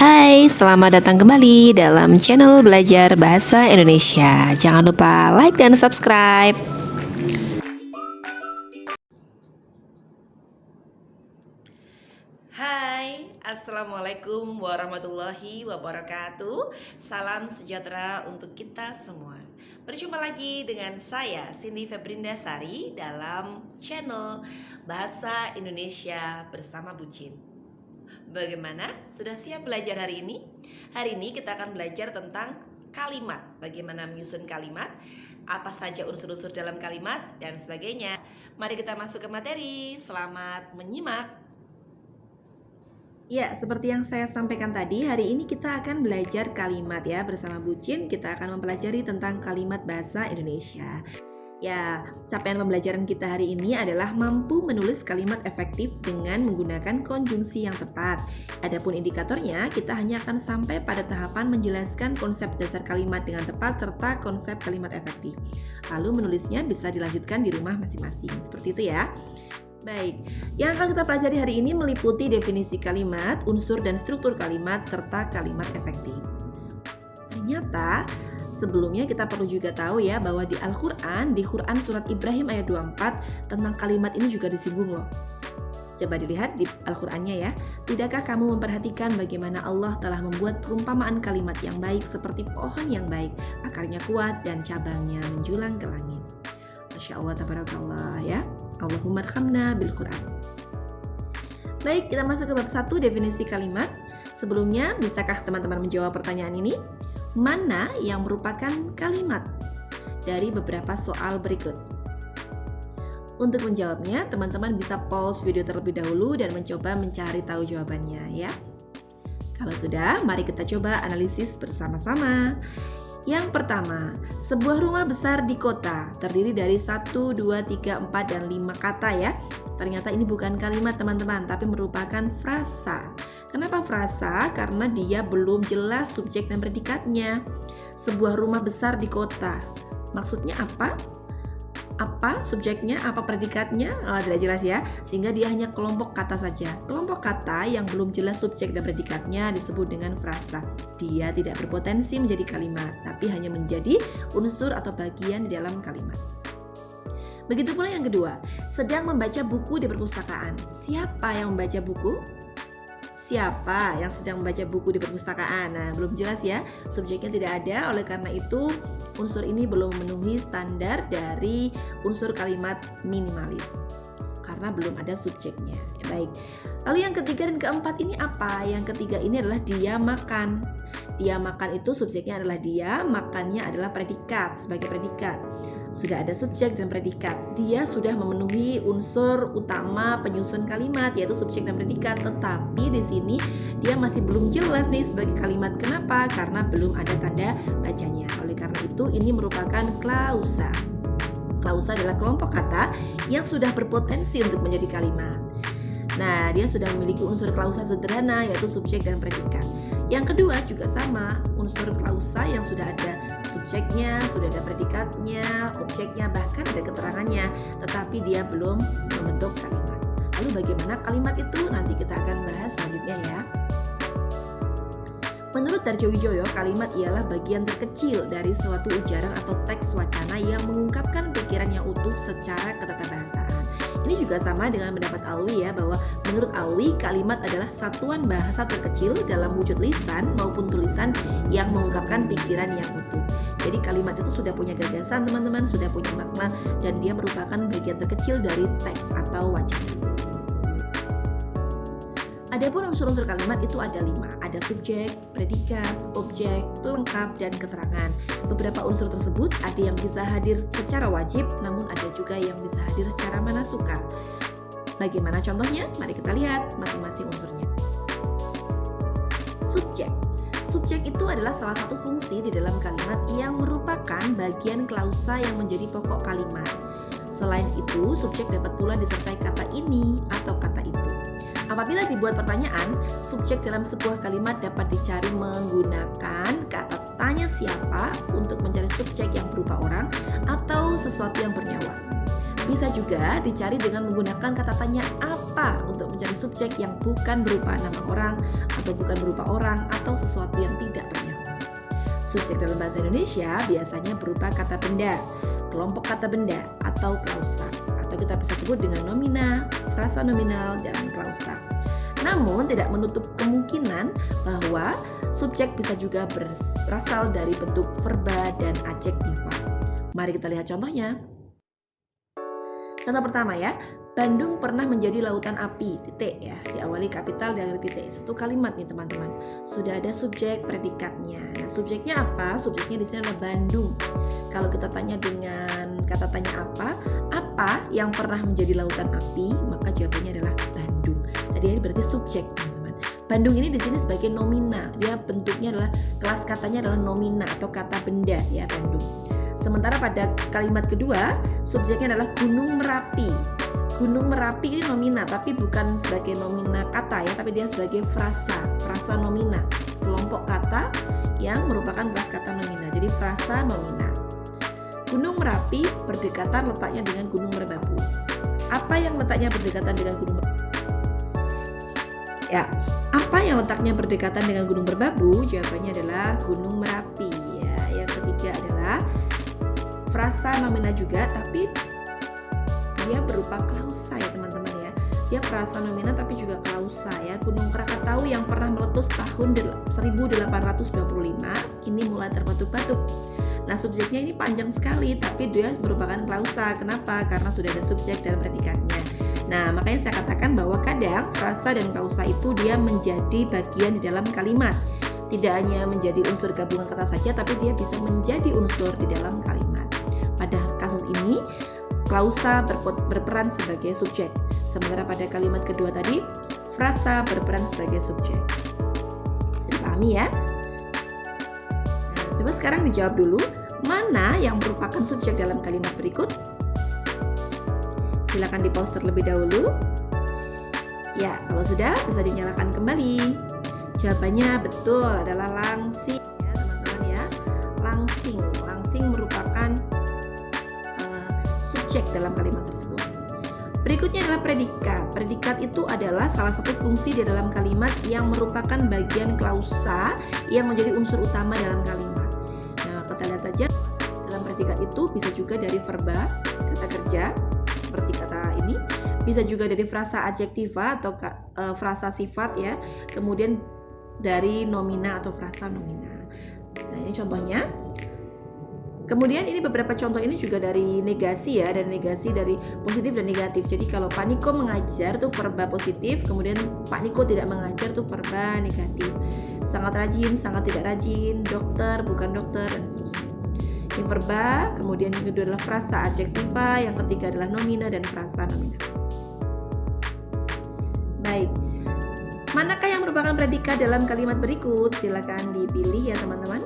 Hai, selamat datang kembali dalam channel Belajar Bahasa Indonesia. Jangan lupa like dan subscribe. Hai, Assalamualaikum warahmatullahi wabarakatuh. Salam sejahtera untuk kita semua. Berjumpa lagi dengan saya Cindy Febrindasari dalam channel Bahasa Indonesia bersama Bucin. Bagaimana? Sudah siap belajar hari ini? Hari ini kita akan belajar tentang kalimat. Bagaimana menyusun kalimat, apa saja unsur-unsur dalam kalimat, dan sebagainya. Mari kita masuk ke materi. Selamat menyimak. Ya, seperti yang saya sampaikan tadi, hari ini kita akan belajar kalimat ya. Bersama Bucin, kita akan mempelajari tentang kalimat bahasa Indonesia. Ya, capaian pembelajaran kita hari ini adalah mampu menulis kalimat efektif dengan menggunakan konjungsi yang tepat. Adapun indikatornya, kita hanya akan sampai pada tahapan menjelaskan konsep dasar kalimat dengan tepat serta konsep kalimat efektif. Lalu menulisnya bisa dilanjutkan di rumah masing-masing. Seperti itu ya. Baik, yang akan kita pelajari hari ini meliputi definisi kalimat, unsur dan struktur kalimat, serta kalimat efektif. Ternyata sebelumnya kita perlu juga tahu ya bahwa di Al-Quran, di Quran surat Ibrahim ayat 24 tentang kalimat ini juga disinggung loh. Coba dilihat di Al-Qurannya ya. Tidakkah kamu memperhatikan bagaimana Allah telah membuat perumpamaan kalimat yang baik seperti pohon yang baik, akarnya kuat dan cabangnya menjulang ke langit. Masya Allah, tabarakallah ya. Allahumma arhamna bil Quran. Baik, kita masuk ke bab 1, definisi kalimat. Sebelumnya, bisakah teman-teman menjawab pertanyaan ini? Mana yang merupakan kalimat? Dari beberapa soal berikut. Untuk menjawabnya, teman-teman bisa pause video terlebih dahulu dan mencoba mencari tahu jawabannya ya. Kalau sudah, mari kita coba analisis bersama-sama. Yang pertama, sebuah rumah besar di kota terdiri dari 1, 2, 3, 4, dan 5 kata ya. Ternyata ini bukan kalimat teman-teman, tapi merupakan frasa. Kenapa frasa? Karena dia belum jelas subjek dan predikatnya. Sebuah rumah besar di kota. Maksudnya apa? Apa subjeknya, apa predikatnya? Tidak jelas ya. Sehingga dia hanya kelompok kata saja. Kelompok kata yang belum jelas subjek dan predikatnya disebut dengan frasa. Dia tidak berpotensi menjadi kalimat, tapi hanya menjadi unsur atau bagian di dalam kalimat. Begitu pula yang kedua, sedang membaca buku di perpustakaan. Siapa yang membaca buku? Siapa yang sedang membaca buku di perpustakaan? Nah, belum jelas ya, subjeknya tidak ada. Oleh karena itu, unsur ini belum memenuhi standar dari unsur kalimat minimalis karena belum ada subjeknya. Ya, baik. Lalu yang ketiga dan keempat ini apa? Yang ketiga ini adalah dia makan. Dia makan itu subjeknya adalah dia, makannya adalah predikat, sebagai predikat. Sudah ada subjek dan predikat. Dia sudah memenuhi unsur utama penyusun kalimat, yaitu subjek dan predikat. Tetapi di sini dia masih belum jelas nih sebagai kalimat. Kenapa? Karena belum ada tanda bacanya. Oleh karena itu ini merupakan klausa. Klausa adalah kelompok kata yang sudah berpotensi untuk menjadi kalimat. Nah, dia sudah memiliki unsur klausa sederhana, yaitu subjek dan predikat. Yang kedua juga sama, unsur klausa yang sudah ada subjeknya, sudah ada predikatnya, objeknya, bahkan ada keterangannya, tetapi dia belum membentuk kalimat. Lalu bagaimana kalimat itu? Nanti kita akan bahas selanjutnya ya. Menurut Darjo Wijoyo, kalimat ialah bagian terkecil dari suatu ujaran atau teks wacana yang mengungkapkan pikiran yang utuh secara ketatabahasaan. Ini juga sama dengan pendapat Alwi ya, bahwa menurut Alwi kalimat adalah satuan bahasa terkecil dalam wujud lisan maupun tulisan yang mengungkapkan pikiran yang utuh. Jadi kalimat itu sudah punya gagasan teman-teman, sudah punya makna, dan dia merupakan bagian terkecil dari teks atau wacana. Adapun unsur-unsur kalimat itu ada 5. Ada subjek, predikat, objek, pelengkap, dan keterangan. Beberapa unsur tersebut ada yang bisa hadir secara wajib, namun ada juga yang bisa hadir secara mana suka. Bagaimana contohnya? Mari kita lihat masing-masing unsurnya. Subjek. Subjek itu adalah salah satu fungsi di dalam kalimat yang merupakan bagian klausa yang menjadi pokok kalimat. Selain itu, subjek dapat pula disertai kata ini atau kata itu. Apabila dibuat pertanyaan, subjek dalam sebuah kalimat dapat dicari menggunakan kata tanya siapa untuk mencari subjek yang berupa orang atau sesuatu yang bernyawa. Bisa juga dicari dengan menggunakan kata tanya apa untuk mencari subjek yang bukan berupa nama orang atau bukan berupa orang atau sesuatu yang tidak bernyawa. Subjek dalam bahasa Indonesia biasanya berupa kata benda, kelompok kata benda, atau klausa, atau kita bisa sebut dengan nomina, frasa nominal, dan klausa. Namun tidak menutup kemungkinan bahwa subjek bisa juga berasal dari bentuk verba dan adjektiva. Mari kita lihat contohnya. Contoh pertama ya, Bandung pernah menjadi lautan api, titik ya, diawali kapital dari titik. Satu kalimat nih teman-teman. Sudah ada subjek predikatnya. Nah, subjeknya apa? Subjeknya di sini adalah Bandung. Kalau kita tanya dengan kata tanya apa yang pernah menjadi lautan api, maka jawabannya adalah Bandung. Jadi ini berarti subjek, teman-teman. Bandung ini di sini sebagai nomina. Dia bentuknya adalah kelas katanya adalah nomina atau kata benda ya, Bandung. Sementara pada kalimat kedua, subjeknya adalah Gunung Merapi. Gunung Merapi ini nomina, tapi bukan sebagai nomina kata ya, tapi dia sebagai frasa nomina, kelompok kata yang merupakan kelas kata nomina. Jadi frasa nomina. Gunung Merapi berdekatan letaknya dengan Gunung Merbabu. Apa yang letaknya berdekatan dengan Gunung Merbabu? Ya, apa yang letaknya berdekatan dengan Gunung Merbabu? Jawabannya adalah Gunung Merapi ya. Yang ketiga adalah frasa nomina juga, tapi dia berupa klausa ya teman-teman ya. Dia frasa nomina tapi juga klausa ya. Gunung Krakatau yang pernah meletus tahun 1825 kini mulai terbatuk-batuk. Nah, subjeknya ini panjang sekali tapi dia merupakan klausa. Kenapa? Karena sudah ada subjek dan predikatnya. Nah, makanya saya katakan bahwa kadang frasa dan klausa itu dia menjadi bagian di dalam kalimat. Tidak hanya menjadi unsur gabungan kata saja, tapi dia bisa menjadi unsur di dalam kalimat. Pada kasus ini, klausa berperan sebagai subjek. Sementara pada kalimat kedua tadi, frasa berperan sebagai subjek. Bisa dipahami ya? Nah, coba sekarang dijawab dulu, mana yang merupakan subjek dalam kalimat berikut? Silakan di pause terlebih dahulu. Ya, kalau sudah bisa dinyalakan kembali. Jawabannya betul adalah langsing ya teman-teman ya. Langsing merupakan subjek dalam kalimat tersebut. Berikutnya adalah predikat. Predikat itu adalah salah satu fungsi di dalam kalimat yang merupakan bagian klausa yang menjadi unsur utama dalam kalimat. Nah, kita lihat saja dalam predikat itu bisa juga dari verba, kata kerja seperti kata ini, bisa juga dari frasa adjektiva atau frasa sifat ya, kemudian dari nomina atau frasa nomina. Nah, ini contohnya. Kemudian ini beberapa contoh ini juga dari negasi ya, dan negasi dari positif dan negatif. Jadi kalau Pak Niko mengajar tuh verba positif, kemudian Pak Niko tidak mengajar tuh verba negatif. Sangat rajin, sangat tidak rajin, dokter, bukan dokter, dan seterusnya. Ini verba, kemudian yang kedua adalah frasa adjektiva, yang ketiga adalah nomina dan frasa nomina. Baik. Manakah yang merupakan predikat dalam kalimat berikut? Silakan dipilih ya teman-teman.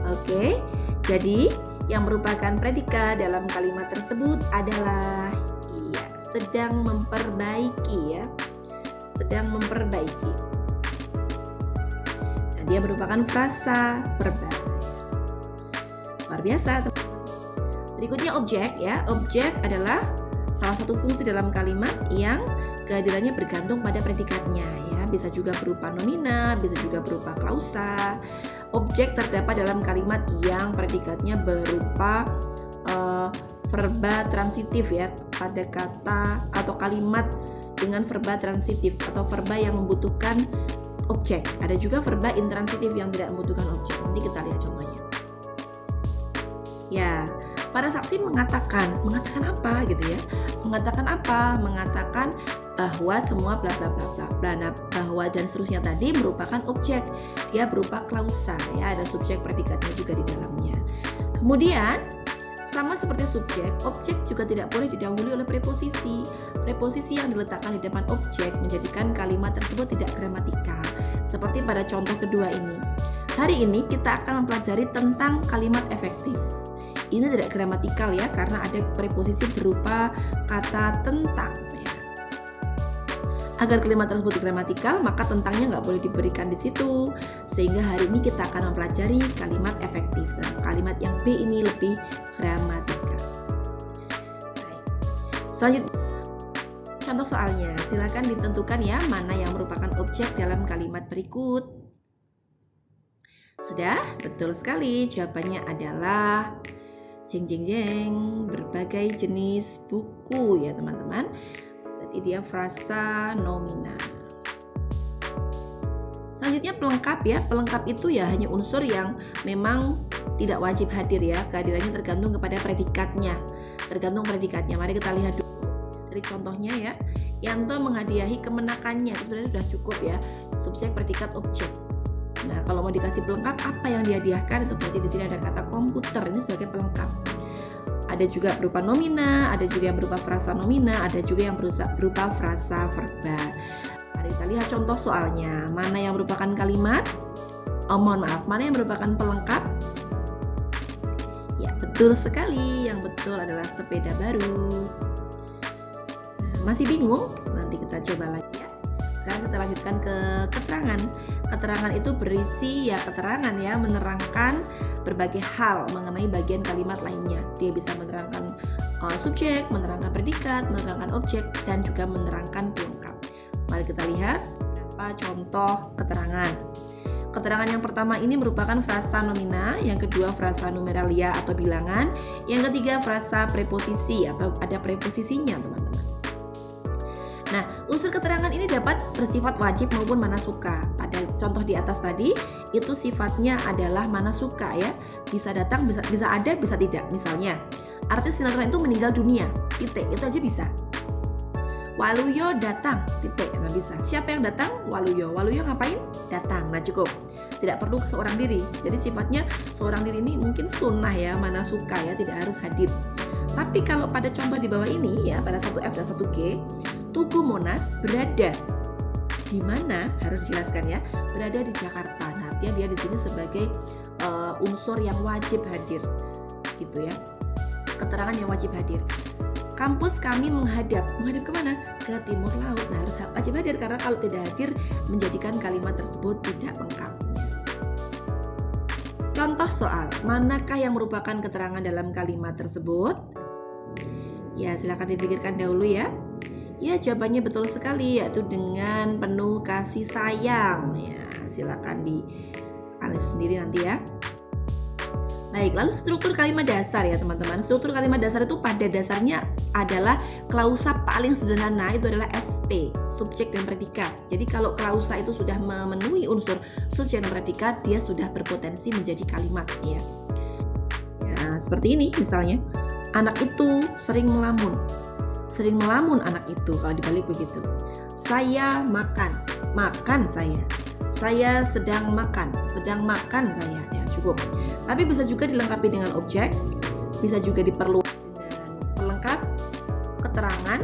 Oke, jadi yang merupakan predikat dalam kalimat tersebut adalah sedang memperbaiki ya. Sedang memperbaiki. Nah, dia merupakan frasa verba. Luar biasa teman-teman. Berikutnya objek ya. Objek adalah salah satu fungsi dalam kalimat yang kehadirannya bergantung pada predikatnya ya. Bisa juga berupa nomina, bisa juga berupa klausa. Objek terdapat dalam kalimat yang predikatnya berupa verba transitif ya, pada kata atau kalimat dengan verba transitif atau verba yang membutuhkan objek. Ada juga verba intransitif yang tidak membutuhkan objek. Nanti kita lihat contohnya. Ya, para saksi mengatakan apa gitu ya? Mengatakan apa? Mengatakan bahwa semua bla bla bla bla bla. Nah, bahwa dan seterusnya tadi merupakan objek. Dia berupa klausa ya, ada subjek predikatnya juga di dalamnya. Kemudian sama seperti subjek, objek juga tidak boleh didahului oleh preposisi. Preposisi yang diletakkan di depan objek menjadikan kalimat tersebut tidak gramatikal. Seperti pada contoh kedua ini. Hari ini kita akan mempelajari tentang kalimat efektif. Ini tidak gramatikal ya, karena ada preposisi berupa kata tentang ya. Agar kalimat tersebut gramatikal, maka tentangnya nggak boleh diberikan di situ. Sehingga hari ini kita akan mempelajari kalimat efektif. Nah, kalimat yang B ini lebih gramatikal. Baik. Selanjutnya, contoh soalnya. Silakan ditentukan ya mana yang merupakan objek dalam kalimat berikut. Sudah? Betul sekali. Jawabannya adalah jeng jeng jeng, berbagai jenis buku ya teman-teman. Berarti dia frasa nomina. Selanjutnya pelengkap ya. Pelengkap itu ya hanya unsur yang memang tidak wajib hadir ya. Kehadirannya tergantung kepada predikatnya. Tergantung predikatnya. Mari kita lihat dulu dari contohnya ya. Yanto menghadiahi kemenakannya. Itu sebenarnya sudah cukup ya. Subjek, predikat, objek. Nah, kalau mau dikasih pelengkap apa yang dihadiahkan itu berarti di sini ada kata komputer ini sebagai pelengkap. Ada juga berupa nomina, ada juga yang berupa frasa nomina, ada juga yang berupa frasa verba. Mari kita lihat contoh soalnya. Mana yang merupakan kalimat? Mohon maaf, mana yang merupakan pelengkap? Ya, betul sekali. Yang betul adalah sepeda baru. Masih bingung? Nanti kita coba lagi ya. Sekarang kita lanjutkan ke keterangan. Keterangan itu berisi ya keterangan ya, menerangkan berbagai hal mengenai bagian kalimat lainnya. Dia bisa menerangkan subjek, menerangkan predikat, menerangkan objek, dan juga menerangkan pelengkap. Mari kita lihat beberapa contoh keterangan. Keterangan yang pertama ini merupakan frasa nomina, yang kedua frasa numeralia atau bilangan, yang ketiga frasa preposisi atau ada preposisinya teman-teman. Nah, unsur keterangan ini dapat bersifat wajib maupun manasuka. Pada contoh di atas tadi, itu sifatnya adalah manasuka ya. Bisa datang, bisa ada, bisa tidak. Misalnya, artis sinetron itu meninggal dunia, titik, itu aja bisa. Waluyo datang, titik, nah bisa. Siapa yang datang? Waluyo. Waluyo ngapain? Datang, nah cukup. Tidak perlu seorang diri. Jadi sifatnya seorang diri ini mungkin sunnah ya, manasuka ya, tidak harus hadir. Tapi kalau pada contoh di bawah ini ya, pada 1F dan 1G, Tugu Monas berada di mana? Harus dijelaskan ya. Berada di Jakarta. Nah, artinya dia di sini sebagai unsur yang wajib hadir, gitu ya. Keterangan yang wajib hadir. Kampus kami menghadap kemana? Ke timur laut. Nah, harus wajib hadir karena kalau tidak hadir menjadikan kalimat tersebut tidak lengkap. Contoh soal, manakah yang merupakan keterangan dalam kalimat tersebut? Ya, silakan dipikirkan dahulu ya. Ya, jawabannya betul sekali, yaitu dengan penuh kasih sayang. Ya, silakan dianalisis sendiri nanti ya. Baik, lalu struktur kalimat dasar ya teman-teman. Struktur kalimat dasar itu pada dasarnya adalah klausa paling sederhana itu adalah SP, subjek dan predikat. Jadi kalau klausa itu sudah memenuhi unsur subjek dan predikat, dia sudah berpotensi menjadi kalimat ya. Ya, seperti ini misalnya. Anak itu sering melamun. Sering melamun anak itu kalau dibalik begitu. Saya makan saya. Saya sedang makan saya. Ya, cukup. Tapi bisa juga dilengkapi dengan objek, bisa juga diperluas dengan pelengkap, keterangan,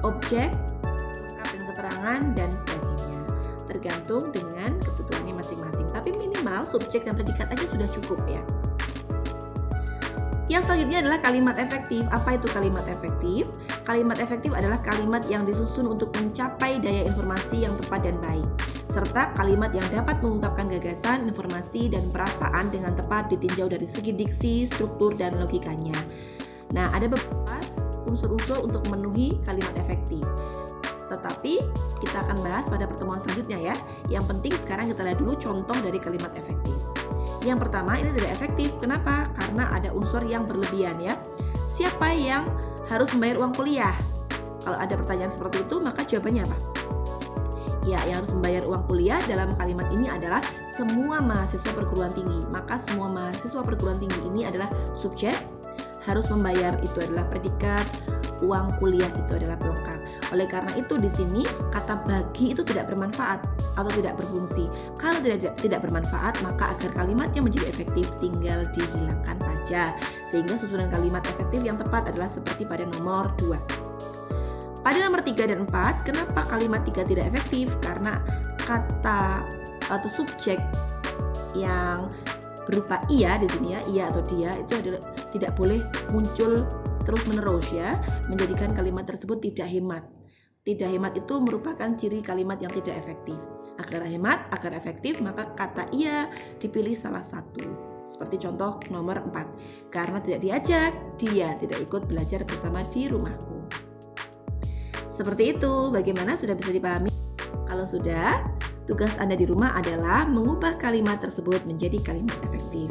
objek, pelengkap dan keterangan dan sebagainya. Tergantung dengan kebutuhannya masing-masing. Tapi minimal subjek dan predikat aja sudah cukup ya. Yang selanjutnya adalah kalimat efektif. Apa itu kalimat efektif? Kalimat efektif adalah kalimat yang disusun untuk mencapai daya informasi yang tepat dan baik, serta kalimat yang dapat mengungkapkan gagasan, informasi, dan perasaan dengan tepat ditinjau dari segi diksi, struktur, dan logikanya. Nah, ada beberapa unsur-unsur untuk memenuhi kalimat efektif. Tetapi kita akan bahas pada pertemuan selanjutnya ya. Yang penting sekarang kita lihat dulu contoh dari kalimat efektif. Yang pertama, ini tidak efektif. Kenapa? Karena ada unsur yang berlebihan ya. Siapa yang harus membayar uang kuliah? Kalau ada pertanyaan seperti itu, maka jawabannya apa? Ya, yang harus membayar uang kuliah dalam kalimat ini adalah semua mahasiswa perguruan tinggi. Maka semua mahasiswa perguruan tinggi ini adalah subjek, harus membayar itu adalah predikat, uang kuliah itu adalah pelengkap. Oleh karena itu di sini kata bagi itu tidak bermanfaat atau tidak berfungsi. Kalau tidak bermanfaat, maka agar kalimatnya menjadi efektif tinggal dihilangkan saja. Sehingga susunan kalimat efektif yang tepat adalah seperti pada nomor 2. Pada nomor 3 dan 4, kenapa kalimat 3 tidak efektif? Karena kata atau subjek yang berupa ia di sini ya, ia atau dia itu adalah tidak boleh muncul terus-menerus ya, menjadikan kalimat tersebut tidak hemat. Tidak hemat itu merupakan ciri kalimat yang tidak efektif. Agar hemat, agar efektif, maka kata ia dipilih salah satu. Seperti contoh nomor 4. Karena tidak diajak, dia tidak ikut belajar bersama di rumahku. Seperti itu, bagaimana, sudah bisa dipahami? Kalau sudah, tugas Anda di rumah adalah mengubah kalimat tersebut menjadi kalimat efektif.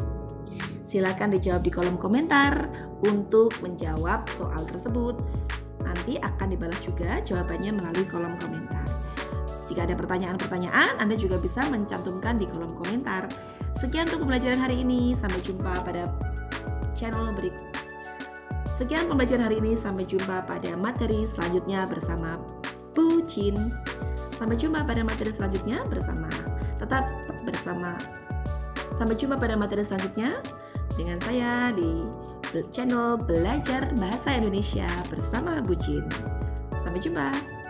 Silakan dijawab di kolom komentar untuk menjawab soal tersebut. Nanti akan dibalas juga jawabannya melalui kolom komentar. Jika ada pertanyaan-pertanyaan, Anda juga bisa mencantumkan di kolom komentar. Sekian untuk pembelajaran hari ini. Sampai jumpa pada channel berikut. Sekian pembelajaran hari ini. Sampai jumpa pada materi selanjutnya bersama Bu Cin. Sampai jumpa pada materi selanjutnya Sampai jumpa pada materi selanjutnya dengan saya di channel Belajar Bahasa Indonesia bersama Bu Cin. Sampai jumpa.